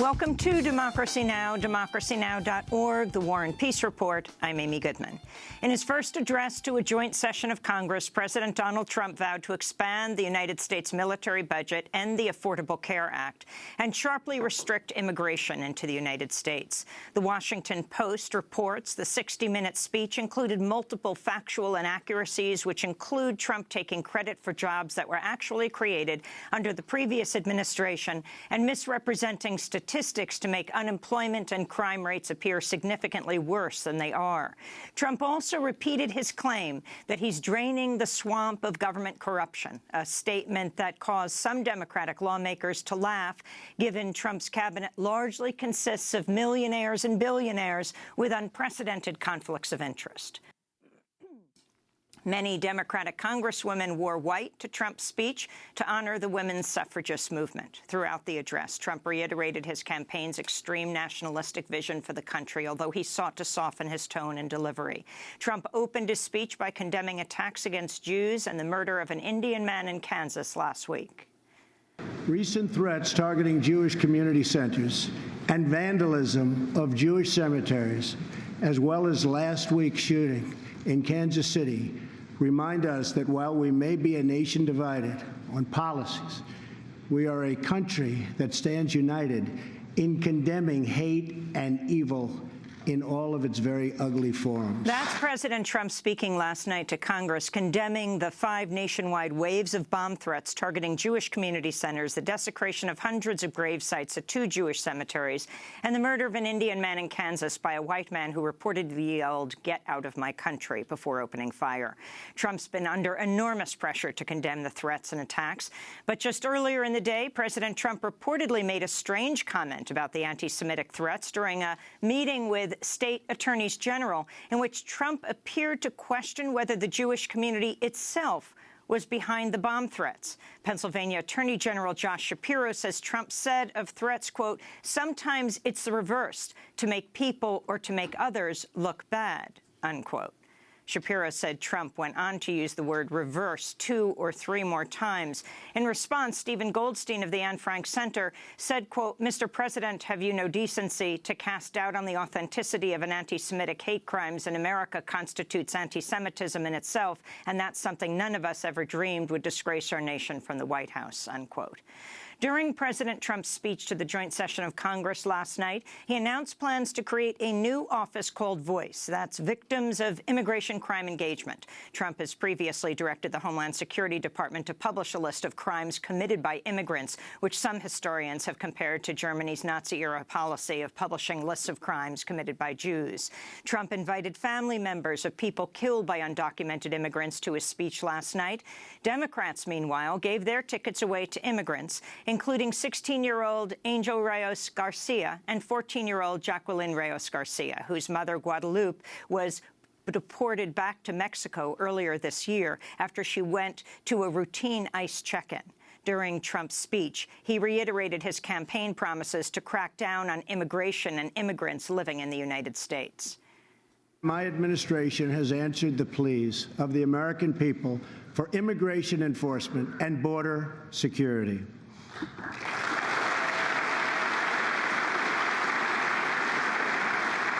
Welcome to Democracy Now!, democracynow.org, the War and Peace Report. I'm Amy Goodman. In his first address to a joint session of Congress, President Donald Trump vowed to expand the United States military budget, end the Affordable Care Act, and sharply restrict immigration into the United States. The Washington Post reports the 60-minute speech included multiple factual inaccuracies, which include Trump taking credit for jobs that were actually created under the previous administration and misrepresenting statistics to make unemployment and crime rates appear significantly worse than they are. Trump also repeated his claim that he's draining the swamp of government corruption, a statement that caused some Democratic lawmakers to laugh, given Trump's cabinet largely consists of millionaires and billionaires with unprecedented conflicts of interest. Many Democratic congresswomen wore white to Trump's speech to honor the women's suffragist movement. Throughout the address, Trump reiterated his campaign's extreme nationalistic vision for the country, although he sought to soften his tone and delivery. Trump opened his speech by condemning attacks against Jews and the murder of an Indian man in Kansas last week. Recent threats targeting Jewish community centers and vandalism of Jewish cemeteries, as well as last week's shooting in Kansas City, remind us that while we may be a nation divided on policies, we are a country that stands united in condemning hate and evil in all of its very ugly forms. That's President Trump speaking last night to Congress, condemning the 5 nationwide waves of bomb threats targeting Jewish community centers, the desecration of hundreds of grave sites at 2 Jewish cemeteries, and the murder of an Indian man in Kansas by a white man who reportedly yelled, "Get out of my country," before opening fire. Trump's been under enormous pressure to condemn the threats and attacks. But just earlier in the day, President Trump reportedly made a strange comment about the anti-Semitic threats during a meeting with state attorneys general, in which Trump appeared to question whether the Jewish community itself was behind the bomb threats. Pennsylvania Attorney General Josh Shapiro says Trump said of threats, quote, "Sometimes it's the reverse, to make people or to make others look bad," unquote. Shapiro said Trump went on to use the word reverse 2 or 3 more times. In response, Stephen Goldstein of the Anne Frank Center said, quote, "Mr. President, have you no decency? To cast doubt on the authenticity of an anti-Semitic hate crimes in America constitutes anti-Semitism in itself, and that's something none of us ever dreamed would disgrace our nation from the White House," unquote. During President Trump's speech to the joint session of Congress last night, he announced plans to create a new office called VOICE. That's Victims of Immigration Crime Engagement. Trump has previously directed the Homeland Security Department to publish a list of crimes committed by immigrants, which some historians have compared to Germany's Nazi-era policy of publishing lists of crimes committed by Jews. Trump invited family members of people killed by undocumented immigrants to his speech last night. Democrats, meanwhile, gave their tickets away to immigrants, including 16-year-old Angel Reyes Garcia and 14-year-old Jacqueline Reyes Garcia, whose mother, Guadalupe, was deported back to Mexico earlier this year after she went to a routine ICE check-in. During Trump's speech, he reiterated his campaign promises to crack down on immigration and immigrants living in the United States. My administration has answered the pleas of the American people for immigration enforcement and border security.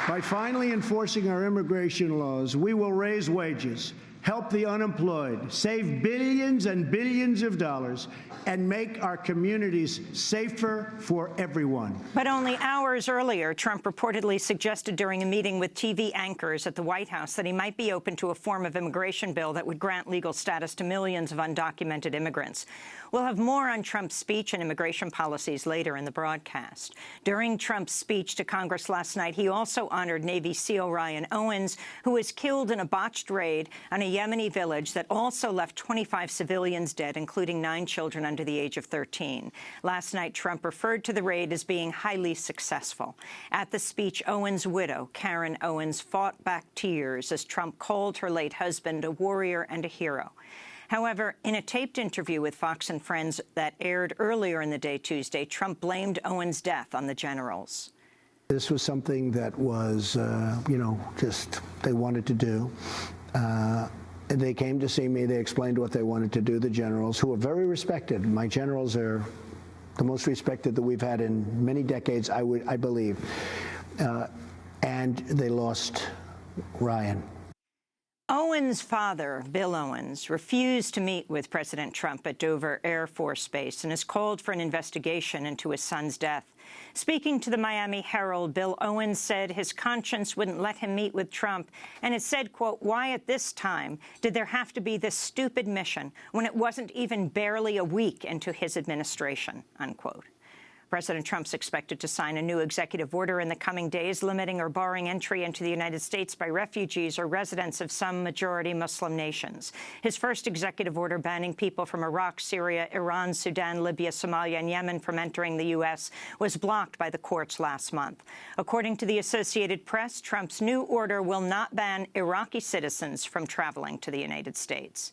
By finally enforcing our immigration laws, we will raise wages, help the unemployed, save billions and billions of dollars, and make our communities safer for everyone. But only hours earlier, Trump reportedly suggested during a meeting with TV anchors at the White House that he might be open to a form of immigration bill that would grant legal status to millions of undocumented immigrants. We'll have more on Trump's speech and immigration policies later in the broadcast. During Trump's speech to Congress last night, he also honored Navy SEAL Ryan Owens, who was killed in a botched raid on a Yemeni village that also left 25 civilians dead, including 9 children under the age of 13. Last night, Trump referred to the raid as being highly successful. At the speech, Owens' widow, Karen Owens, fought back tears as Trump called her late husband a warrior and a hero. However, in a taped interview with Fox and Friends that aired earlier in the day Tuesday, Trump blamed Owens' death on the generals. This was something that was, just they wanted to do. They came to see me. They explained what they wanted to do, the generals, who are very respected. My generals are the most respected that we've had in many decades, I believe. And they lost Ryan. Owens' father, Bill Owens, refused to meet with President Trump at Dover Air Force Base and has called for an investigation into his son's death. Speaking to the Miami Herald, Bill Owens said his conscience wouldn't let him meet with Trump, and it said, quote, "Why at this time did there have to be this stupid mission when it wasn't even barely a week into his administration," unquote. President Trump's expected to sign a new executive order in the coming days limiting or barring entry into the United States by refugees or residents of some majority Muslim nations. His first executive order banning people from Iraq, Syria, Iran, Sudan, Libya, Somalia, and Yemen from entering the U.S. was blocked by the courts last month. According to the Associated Press, Trump's new order will not ban Iraqi citizens from traveling to the United States.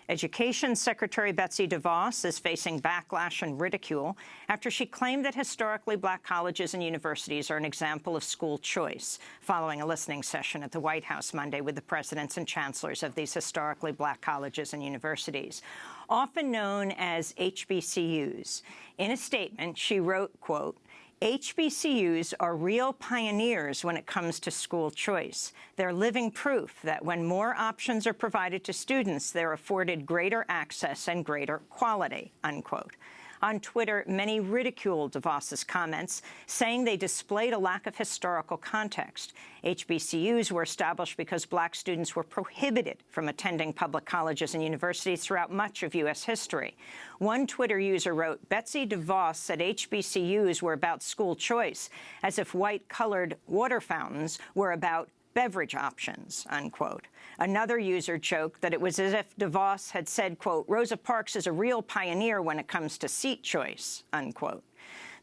Education Secretary Betsy DeVos is facing backlash and ridicule after she claimed that historically black colleges and universities are an example of school choice, following a listening session at the White House Monday with the presidents and chancellors of these historically black colleges and universities, often known as HBCUs. In a statement, she wrote, quote, "HBCUs are real pioneers when it comes to school choice. They're living proof that when more options are provided to students, they're afforded greater access and greater quality," unquote. On Twitter, many ridiculed DeVos's comments, saying they displayed a lack of historical context. HBCUs were established because black students were prohibited from attending public colleges and universities throughout much of U.S. history. One Twitter user wrote, "Betsy DeVos said HBCUs were about school choice, as if white-colored water fountains were about beverage options," unquote. Another user joked that it was as if DeVos had said, quote, "Rosa Parks is a real pioneer when it comes to seat choice," unquote.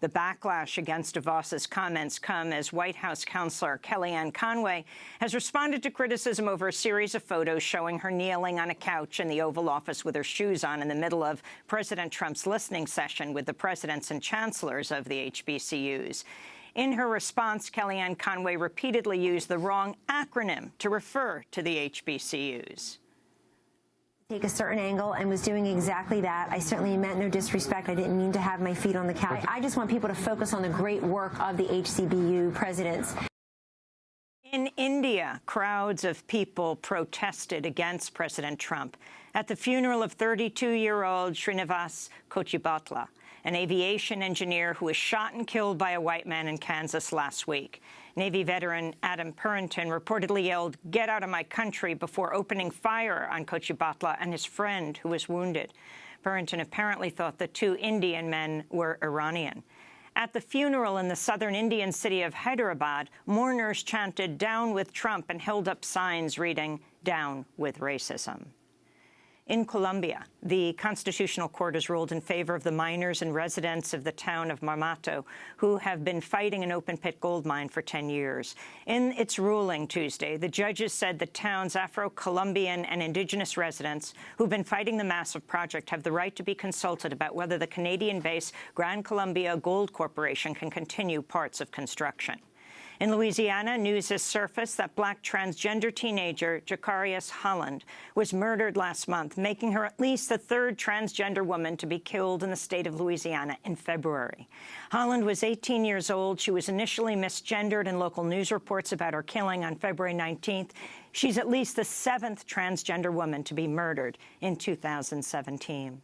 The backlash against DeVos's comments come as White House counselor Kellyanne Conway has responded to criticism over a series of photos showing her kneeling on a couch in the Oval Office with her shoes on in the middle of President Trump's listening session with the presidents and chancellors of the HBCUs. In her response, Kellyanne Conway repeatedly used the wrong acronym to refer to the HBCUs. Take a certain angle and was doing exactly that. I certainly meant no disrespect. I didn't mean to have my feet on the couch. I just want people to focus on the great work of the HBCU presidents. In India, crowds of people protested against President Trump at the funeral of 32-year-old Srinivas Kochibatla, an aviation engineer who was shot and killed by a white man in Kansas last week. Navy veteran Adam Purinton reportedly yelled, "Get out of my country," before opening fire on Kochibatla and his friend who was wounded. Purinton apparently thought the two Indian men were Iranian. At the funeral in the southern Indian city of Hyderabad, mourners chanted, "Down with Trump," and held up signs reading, "Down with racism." In Colombia, the Constitutional Court has ruled in favor of the miners and residents of the town of Marmato, who have been fighting an open-pit gold mine for 10 years. In its ruling Tuesday, the judges said the town's Afro-Colombian and indigenous residents who've been fighting the massive project have the right to be consulted about whether the Canadian-based Gran Colombia Gold Corporation can continue parts of construction. In Louisiana, news has surfaced that black transgender teenager Jacarius Holland was murdered last month, making her at least the third transgender woman to be killed in the state of Louisiana in February. Holland was 18 years old. She was initially misgendered in local news reports about her killing on February 19th. She's at least the seventh transgender woman to be murdered in 2017.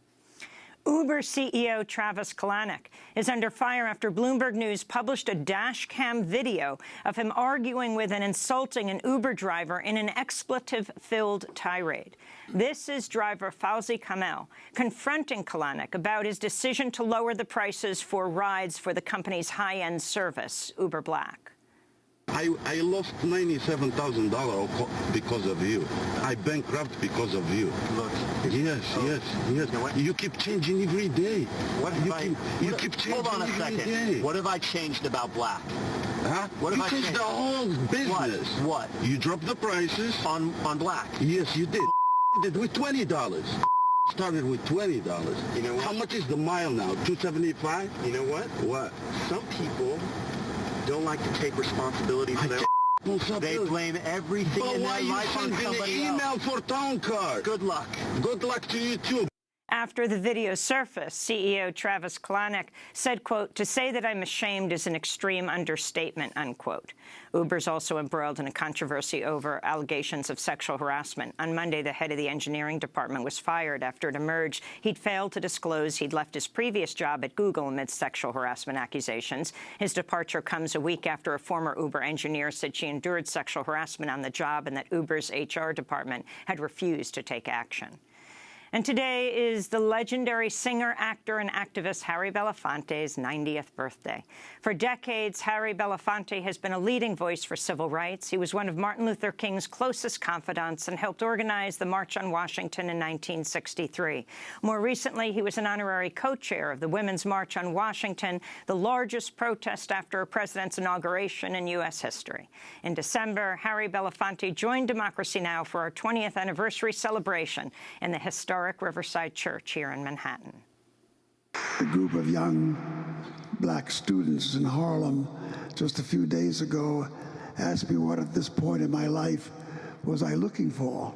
Uber CEO Travis Kalanick is under fire after Bloomberg News published a dash cam video of him arguing with and insulting an Uber driver in an expletive-filled tirade. This is driver Fauzi Kamel confronting Kalanick about his decision to lower the prices for rides for the company's high-end service, Uber Black. I lost $97,000 because of you. I bankrupt because of you. Look. Yes. You know what? You keep changing every day. What have you keep changing hold on a every second. day. What have I changed about Black? Huh? What have you I changed changed? the whole business. What? You dropped the prices. On Black. Yes, you did. Did with $20. Started with $20. You know what? How much is the mile now? $2.75? You know what? What? Some people don't like to take responsibility for their... They blame everything in their life on somebody else. But why you sending an email for town card? Good luck. Good luck to you too. After the video surfaced, CEO Travis Kalanick said, quote, "To say that I'm ashamed is an extreme understatement," unquote. Uber's also embroiled in a controversy over allegations of sexual harassment. On Monday, the head of the engineering department was fired after it emerged he'd failed to disclose he'd left his previous job at Google amidst sexual harassment accusations. His departure comes a week after a former Uber engineer said she endured sexual harassment on the job and that Uber's HR department had refused to take action. And today is the legendary singer, actor, and activist Harry Belafonte's 90th birthday. For decades, Harry Belafonte has been a leading voice for civil rights. He was one of Martin Luther King's closest confidants and helped organize the March on Washington in 1963. More recently, he was an honorary co-chair of the Women's March on Washington, the largest protest after a president's inauguration in U.S. history. In December, Harry Belafonte joined Democracy Now! For our 20th anniversary celebration in the historic Riverside Church here in Manhattan. A group of young black students in Harlem just a few days ago asked me what at this point in my life was I looking for.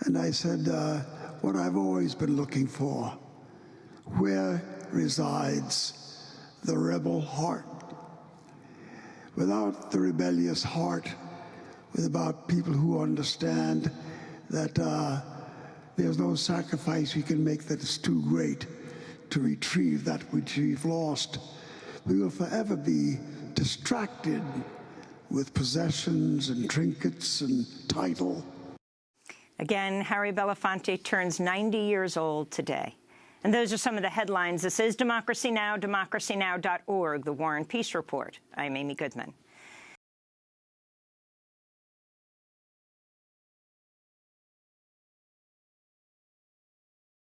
And I said, what I've always been looking for. Where resides the rebel heart? Without the rebellious heart, without people who understand that there's no sacrifice we can make that is too great to retrieve that which we've lost, we will forever be distracted with possessions and trinkets and title. Again, Harry Belafonte turns 90 years old today. And those are some of the headlines. This is Democracy Now!, democracynow.org, The War and Peace Report. I'm Amy Goodman.